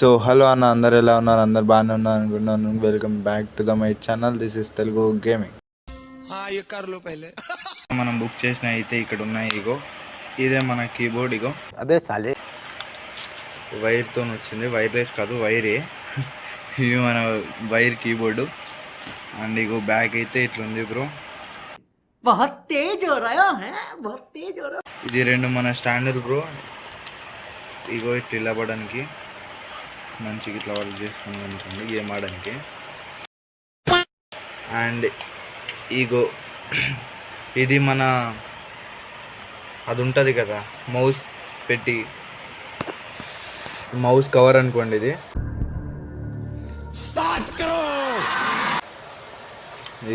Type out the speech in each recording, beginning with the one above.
So hello అన్న, అందరు ఎలా ఉన్నారు? అందరు బాగానే ఉన్నారు అనుకుంటున్నాను. Welcome back to the my channel. This is Telugu gaming. మనం బుక్ చేసిన అయితే ఇక్కడ ఉన్నాయి. ఇగో ఇదే మన కీబోర్డ్. ఇగో అబే సాలే వైర్తో వచ్చింది, వైర్లెస్ కాదు వైరే. ఇవి మన wire keyboard. And ego back అయితే ఇట్లుంది బ్రో. ఇది రెండు మన స్టాండర్డ్ బ్రో. ఇగో ఇట్లా ఇవ్వడానికి మంచిగా ఇట్లా వర్క్ చేసుకుని అనుకోండి గేమ్ ఆడడానికి. అండ్ ఇగో ఇది మన అది ఉంటుంది కదా మౌస్ పెట్టి, మౌస్ కవర్ అనుకోండి ఇది.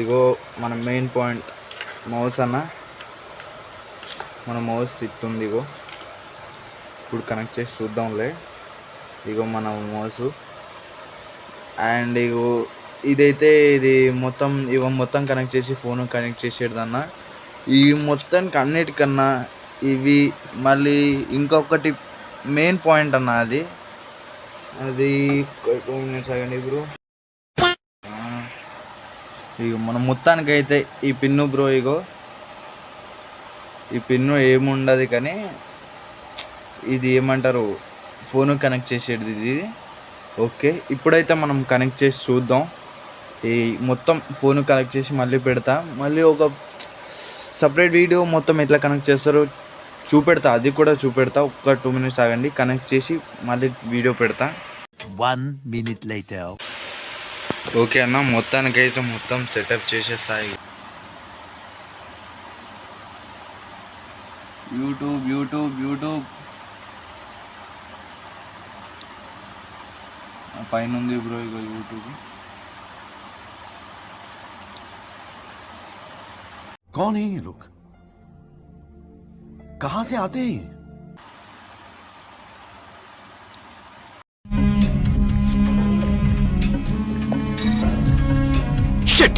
ఇగో మన మెయిన్ పాయింట్ మౌస్ అన్న. మన మౌస్ ఇట్టుంది. ఇగో ఇప్పుడు కనెక్ట్ చేసి చూద్దాంలే. ఇగో మన మౌసు. అండ్ ఇగో ఇదైతే ఇది మొత్తం మొత్తం కనెక్ట్ చేసి ఫోన్ కనెక్ట్ చేసేదన్నా. ఈ మొత్తానికి అన్నిటికన్నా ఇవి మళ్ళీ ఇంకొకటి మెయిన్ పాయింట్ అన్న. అది 2 minutes ఆగండి బ్రో. ఇగో మనం మొత్తానికైతే ఈ పిన్ను బ్రో. ఇగో ఈ పిన్ను ఏముండదు కానీ ఇది ఏమంటారు, ఫోన్ కనెక్ట్ చేసేది ఇది. ఓకే, ఇప్పుడైతే మనం కనెక్ట్ చేసి చూద్దాం. ఈ మొత్తం ఫోన్ కనెక్ట్ చేసి మళ్ళీ పెడతా. మళ్ళీ ఒక సపరేట్ వీడియో మొత్తం ఎట్లా కనెక్ట్ చేస్తారో చూపెడతా, అది కూడా చూపెడతా. ఒక 2 minutes ఆగండి, కనెక్ట్ చేసి మళ్ళీ వీడియో పెడతా. 1 minute later. ఓకే అన్న, మొత్తానికైతే మొత్తం సెటప్ చేసేస్తాయి. యూట్యూబ్ పైన ఉంది బ్రో. ఇగో యూట్యూబ్. कौन है ये लोग? कहां से आते हैं? शिट!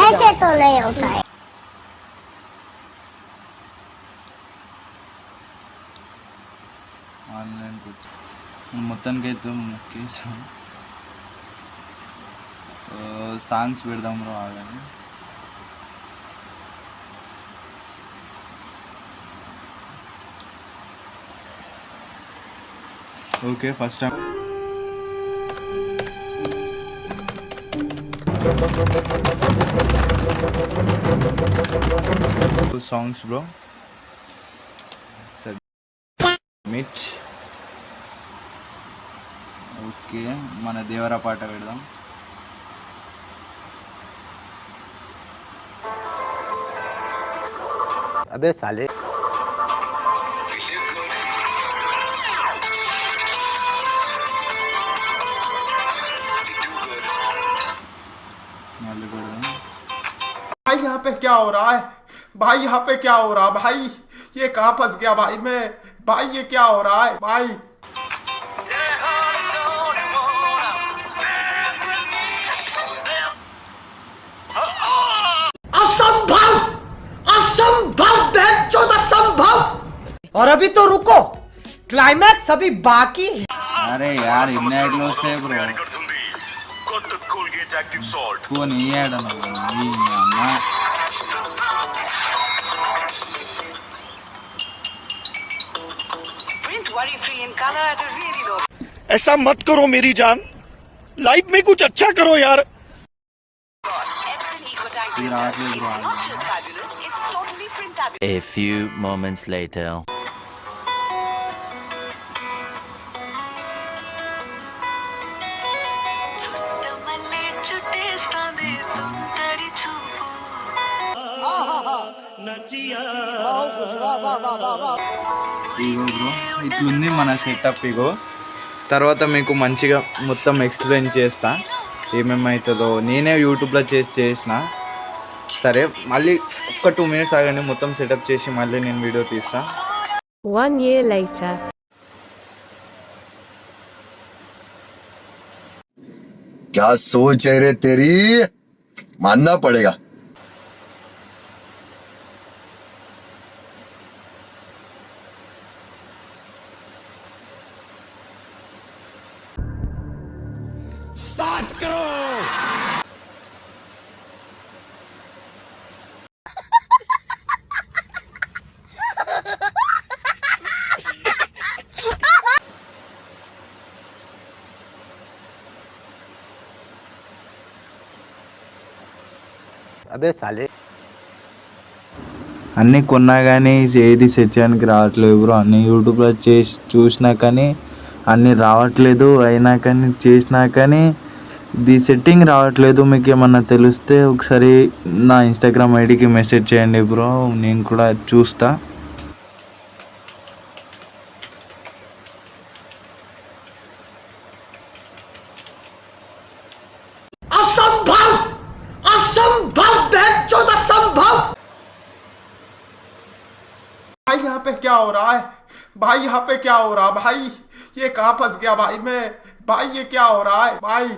ऐसे तो नहीं होता है। ఆన్లైన్ మొత్తానికైతే ముఖ్యం సాంగ్స్ పెడదాం బ్రో. ఆగండి. Okay, first time songs bro. Submit. Okay, మన దేవరా పాట పెడదాం. अबे साले మళ్ళీ పెడదాం. भाई यहाँ पे क्या हो रहा है? भाई यहाँ पे क्या हो रहा है? भाई ये कहाँ फंस गया भाई मैं? भाई ये क्या हो रहा है भाई? असंभव, असंभव, बेचौद असंभव। और अभी तो रुको, क्लाइमैक्स अभी बाकी है। అరే యార్ ఇన్ని యాడ్లు వస్తాయి బ్రో. పోనీ ఈ యాడ్ అన్న. ऐसा मत करो मेरी जान, लाइफ में कुछ अच्छा करो यार. A few moments later. ఇగో బ్రో ఇట్లుంది మన సెటప్. ఇగో తర్వాత మీకు మంచిగా మొత్తం ఎక్స్ప్లెయిన్ చేస్తా ఏమేమవుతుందో. నేనే యూట్యూబ్లో చేసిన. సరే, మళ్ళీ ఒక్క 2 minutes ఆగండి, మొత్తం సెటప్ చేసి మళ్ళీ నేను వీడియో తీస్తా. 1 year later. क्या सोच है रे तेरी, मानना पड़ेगा. अबे साले అన్నీ కొన్నా కానీ ఏది సెట్ చేయడానికి రావట్లేదు బ్రో. అన్నీ యూట్యూబ్లో చేసి చూసినా కానీ అన్నీ రావట్లేదు. అయినా కానీ చేసినా కానీ ఇది సెట్టింగ్ రావట్లేదు. మీకు ఏమన్నా తెలిస్తే ఒకసారి నా ఇన్స్టాగ్రామ్ ఐడికి మెసేజ్ చేయండి బ్రో, నేను కూడా చూస్తా. असंभव असंभव बेचौद असंभव। भाई यहाँ पे क्या हो रहा है भाई? यहाँ पे क्या हो रहा है भाई? ये कहाँ फंस गया भाई मैं? भाई ये क्या हो रहा है भाई?